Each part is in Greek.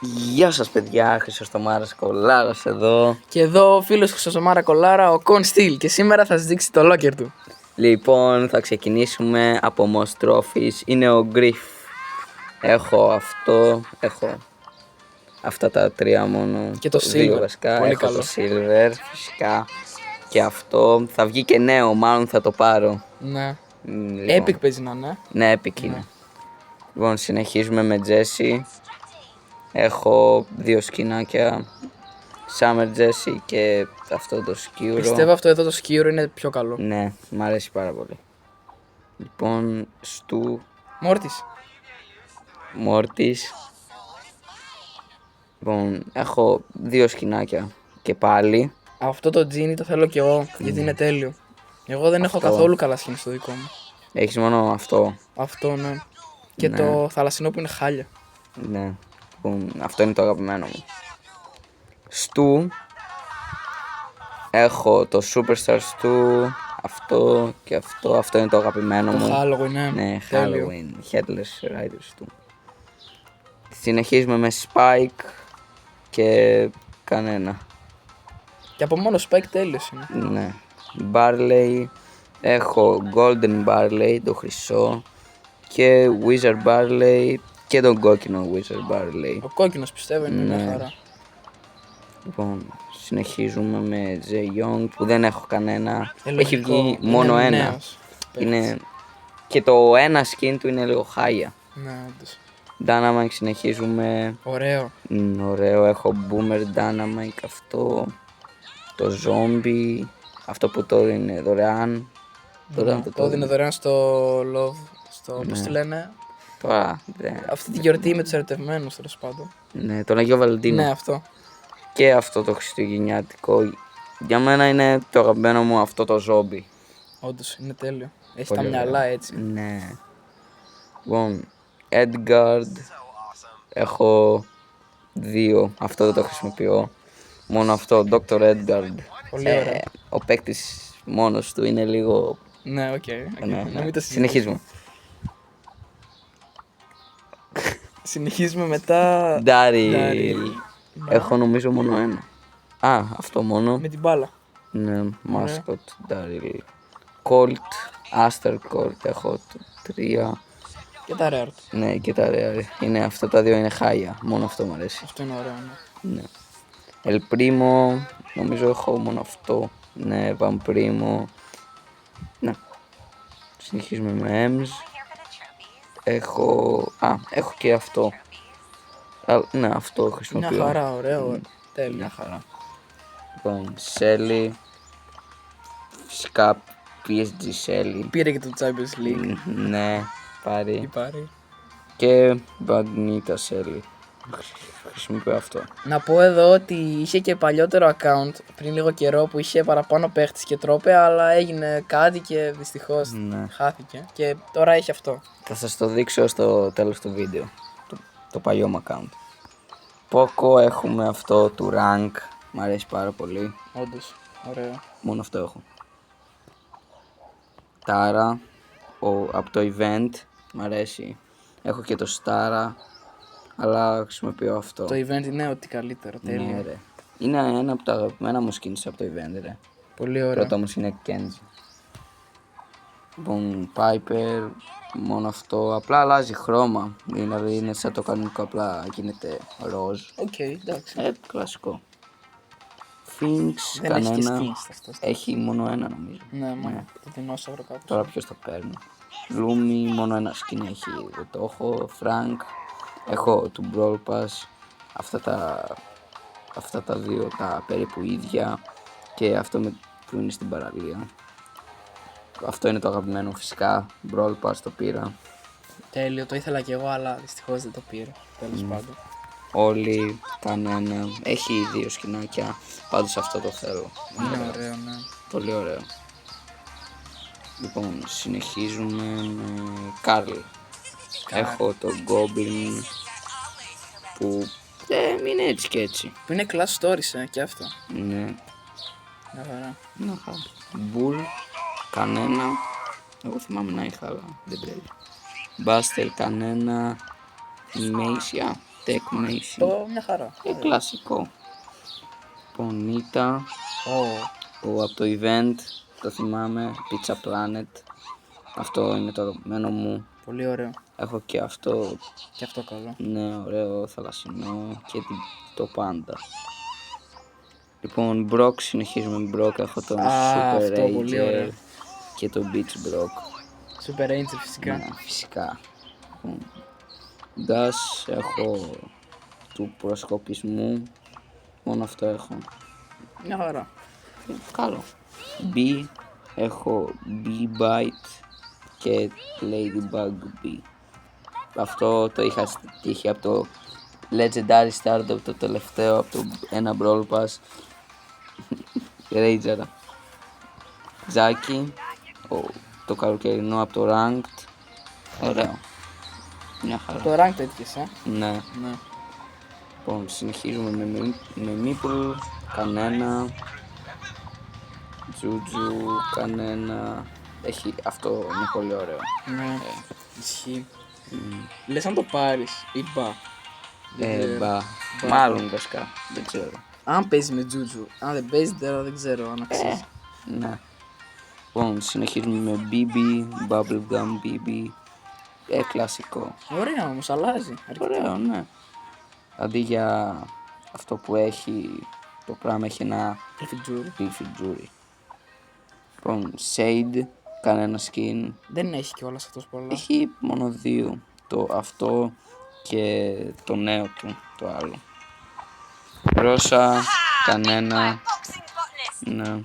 Γεια σας παιδιά, Χρυσοστομάρας Κολάρας εδώ. Και εδώ ο φίλος Χρυσοστομάρα Κολάρα, ο Con Steel, και σήμερα θα σας δείξει το locker του. Λοιπόν, θα ξεκινήσουμε από Most Trophies. Είναι ο Griff. Έχω αυτά τα τρία μόνο. Και το δύο Silver. βασικά. Πολύ έχω καλό. το Silver φυσικά. Και αυτό θα βγει και νέο, μάλλον θα το πάρω. Ναι. Λοιπόν. Epic παίζει να είναι. Ναι, Epic είναι. Λοιπόν, συνεχίζουμε με Jesse. Έχω δύο σκηνάκια. Summer Jesse και αυτό το σκύρο. Πιστεύω αυτό εδώ το σκύρο είναι πιο καλό. Ναι, μ' αρέσει πάρα πολύ. Λοιπόν, Stu Mortis. Λοιπόν, έχω δύο σκηνάκια και πάλι. Αυτό το Genie το θέλω κι εγώ, γιατί είναι τέλειο. Εγώ δεν έχω καθόλου καλά σκηνή στο δικό μου. Έχεις μόνο αυτό. Αυτό ναι. Και Ναι. το θαλασσινό που είναι χάλια. Ναι. Λοιπόν, αυτό είναι το αγαπημένο μου. Stu. Έχω το Superstar Stu. Αυτό και αυτό. Αυτό είναι το αγαπημένο Το μου. Halloween, ναι. Ναι, Τέλειο. Halloween. Headless Riders Stu. Συνεχίζουμε με Spike και κανένα. Και από μόνο Spike τέλειος είναι. Ναι. Barley. Έχω Golden Barley, το χρυσό. Και Wizard Barley και τον κόκκινο Wizard Barley. Ο κόκκινος πιστεύω είναι μια Ναι. χαρά. Λοιπόν, συνεχίζουμε με Jae Young που δεν έχω κανένα. Έχει Λογικό. βγει μόνο Είναι ένα. νέος. Είναι... Και το ένα skin του είναι λίγο χάλια. Ναι, όντως. Dynamite συνεχίζουμε. Ωραίο. Ωραίο, έχω Boomer Dynamite αυτό. Το Zombie. Αυτό που τώρα είναι δωρεάν. Τώρα Το έδινε δωρεάν στο Love. Πώς τη λένε. Τώρα, δεν. Αυτή τη γιορτή με τους ερωτευμένους τέλος πάντων. Ναι, τον Αγίο Βαλεντίνο. Ναι, αυτό. Και αυτό το χριστουγεννιάτικο. Για μένα είναι το αγαπημένο μου αυτό το Zombie. Όντως είναι τέλειο. Έχει Πολύ τα ωραίο. μυαλά έτσι. Ναι. Λοιπόν, Edgard. Έχω δύο. Αυτό δεν το χρησιμοποιώ. Μόνο αυτό, Dr. Edgard. Πολύ ωραίο. Ο παίκτης μόνος του είναι λίγο... Ναι, οκ. Ναι, Να μην το συζητήσουμε. Συνεχίζουμε. Συνεχίζουμε μετά. Daryl. Έχω νομίζω μόνο ένα. Α, αυτό μόνο. Με την μπάλα. Ναι, Mascot, Daryl. Colt, Aster Colt, έχω τρία. Και τα rare του. Ναι, και τα rare. Είναι, αυτά τα δύο είναι χάλια. Μόνο αυτό μου αρέσει. Αυτό είναι ωραίο. Ναι. Ναι. El Primo, νομίζω έχω μόνο αυτό. Ναι, Van Primo. Ναι. Συνεχίζουμε με Ems. Έχω και αυτό. Ναι, αυτό χρησιμοποιώ. Μια χαρά, ωραίο. Μια Τέλειο. χαρά. Λοιπόν, Shelly. Φυσικά PSG Shelly. Πήρε και το Champions League. Ναι, Τι πάρει. πάρει. Και Bagnita Shelly. Χρησιμοποιώ αυτό. Να πω εδώ ότι είχε και παλιότερο account πριν λίγο καιρό που είχε παραπάνω παίχτης και τρόπε, αλλά έγινε κάτι και δυστυχώς Ναι. χάθηκε. Και τώρα έχει αυτό. Θα σας το δείξω στο τέλος του βίντεο. Το παλιό μου account. Poco έχουμε αυτό του rank. Μ' αρέσει πάρα πολύ. Όντως, ωραίο. Μόνο αυτό έχω. Tara. Από το event. Μ' αρέσει. Έχω και το Stara. Αλλά χρησιμοποιώ αυτό. Το event είναι ό,τι καλύτερο. Τέλειο. Ναι, ρε. Είναι ένα από τα αγαπημένα μου skins από το event, ρε. Πολύ ωραίο. Πρώτο όμως είναι Kenji. Λοιπόν, Piper, μόνο αυτό. Απλά αλλάζει χρώμα. Δηλαδή είναι σαν το κανονικό, απλά γίνεται ροζ. Οκ, εντάξει. Κλασικό. Finch, Δεν έχει και κανένα. skins αυτό. Έχει μόνο ένα νομίζω. Ναι, μόνο το δεινόσαυρο κάπως. Τώρα ποιος το παίρνει. Lumi, μόνο ένα skin έχει. Δεν το έχω. Frank, έχω του Brawl Pass. Αυτά τα δύο τα περίπου ίδια. Και αυτό που είναι στην παραλία. Αυτό είναι το αγαπημένο μου φυσικά. Brawl Pass το πήρα. Τέλειο, το ήθελα κι εγώ, αλλά δυστυχώς δεν το πήρα. Τέλος πάντων. Όλοι, κανένα. Έχει δύο σκηνάκια. Πάντως αυτό το θέλω. Είναι ωραίο, ναι. Πολύ ωραίο. Λοιπόν, συνεχίζουμε με Carl. Έχω το Goblin που είναι έτσι και έτσι. Που είναι class stories, και αυτό. Ναι. Μια χαρά. Να χάρη. Bull, κανένα. Εγώ θυμάμαι να είχα, αλλά δεν πρέπει. Buster, κανένα. Mace, Techmation. Το μια χαρά. Κλασικό. Πονίτα. Που από το event το θυμάμαι. Pizza Planet. Αυτό είναι το αγαπημένο μου. Πολύ ωραίο. Έχω και αυτό. Και αυτό καλό. Ναι, ωραίο θαλασσινό. Και το πάντα. Λοιπόν, Brock, συνεχίζουμε με Brock. Έχω τον Super αυτό πολύ Ranger ωραίο. και τον Beach Brock. Super Ranger φυσικά. Ναι, φυσικά. Gas έχω του προσκοπισμού. Μόνο αυτό έχω. Μια χαρά. Καλό. B έχω B-Bite και Ladybug B. Αυτό το είχα στη τύχη από το Legendary Start, το τελευταίο, από το ένα Brawl Pass. Ranger. Τζάκι, το καλοκαιρινό από το Ranked. Ωραίο. Μια χαρά. Το rank τέτοιες, Ναι. Ναι. Λοιπόν, συνεχίζουμε με Meeple, κανένα. Τζούτζου, κανένα. Αυτό είναι πολύ ωραίο. Ναι. Ισχύει. Λες να το πάρεις ή μπα. Μπα. Μάλλον βασικά, δεν ξέρω. Αν παίζει με Τζούτζου. Αν δεν παίζει τώρα δεν ξέρω αν αξίζει. Ναι. Λοιπόν, συνεχίζουμε με BB, Bubblegum BB. Κλασικό. Ωραία όμως, αλλάζει. Ωραίο, ναι. Αντί για αυτό που έχει, το πράγμα έχει ένα Πρεφιτζούρι. Pillfidgery. Λοιπόν, Shade, κανένα skin. Δεν έχει κιόλας αυτός πολλά. Έχει μόνο δύο. Αυτό και το νέο του, το άλλο. Ρώσα, κανένα. Ναι.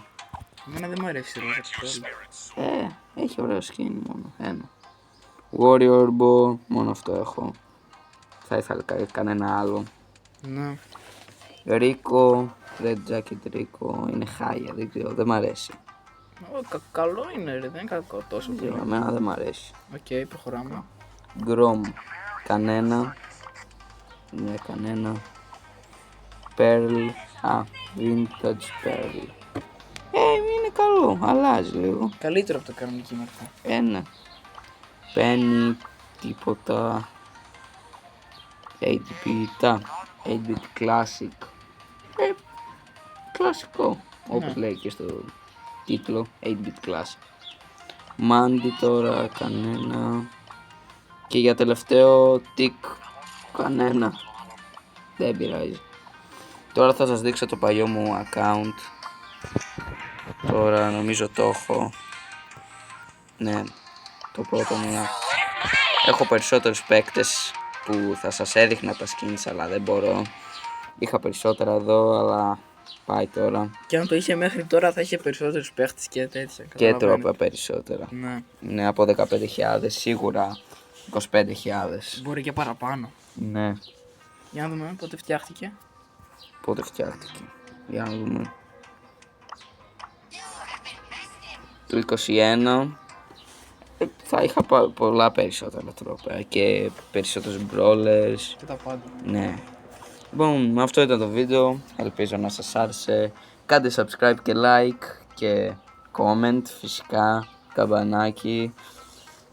Εμένα δεν μου αρέσει η ρόζα καθόλου. Έχει ωραίο skin μόνο, ένα. Warrior Bo, μόνο αυτό έχω. Θα ήθελα κανένα άλλο. Ναι. Rico, Red Jacket Rico, είναι χάλια, δεν ξέρω, δεν μ' αρέσει. Καλό είναι ρε, δεν είναι κακό τόσο Για πολύ. μένα δεν μ' αρέσει. Οκ, προχωράμε. Grom, κανένα. Ναι, κανένα. Pearl, Vintage Pearl. Είναι καλό, αλλάζει λίγο. Καλύτερο από το κανονική μορφή. Ένα. Penny, τίποτα. 8-bit, 8-bit Classic. Κλασικό, όπως λέει και στο τίτλο, 8-bit Classic. Mandy τώρα, κανένα. Και για τελευταίο, Tick, κανένα. Δεν πειράζει. Τώρα θα σας δείξω το παλιό μου account. Τώρα νομίζω το έχω. Ναι, το πρώτο μου. Έχω περισσότερους παίκτες που θα σας έδειχνα τα skins, αλλά δεν μπορώ. Είχα περισσότερα εδώ, αλλά πάει τώρα. Και αν το είχε μέχρι τώρα θα είχε περισσότερους παίχτες και τέτοια. Και καταλαβαίνετε. τρόπα περισσότερα. Ναι. Ναι, από 15.000, σίγουρα 25.000. Μπορεί και παραπάνω. Ναι, Για να δούμε πότε φτιάχτηκε. πότε φτιάχτηκε. Για να δούμε. Το 21. Θα είχα πολλά περισσότερα τρόπια και περισσότερους brawlers. Και τα πάντα. Ναι. Λοιπόν, αυτό ήταν το βίντεο. Ελπίζω να σας άρεσε. Κάντε subscribe και like και comment φυσικά. Καμπανάκι.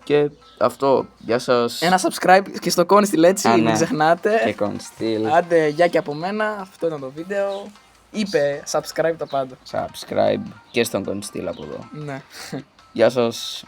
Και αυτό. Γεια σας. Ένα subscribe και στο Consteel έτσι, μην ναι. ξεχνάτε. Και Consteel. Άντε, γεια και από μένα. Αυτό ήταν το βίντεο. Είπε subscribe τα πάντα. Subscribe και στον Consteel από εδώ. Ναι. Γεια σας.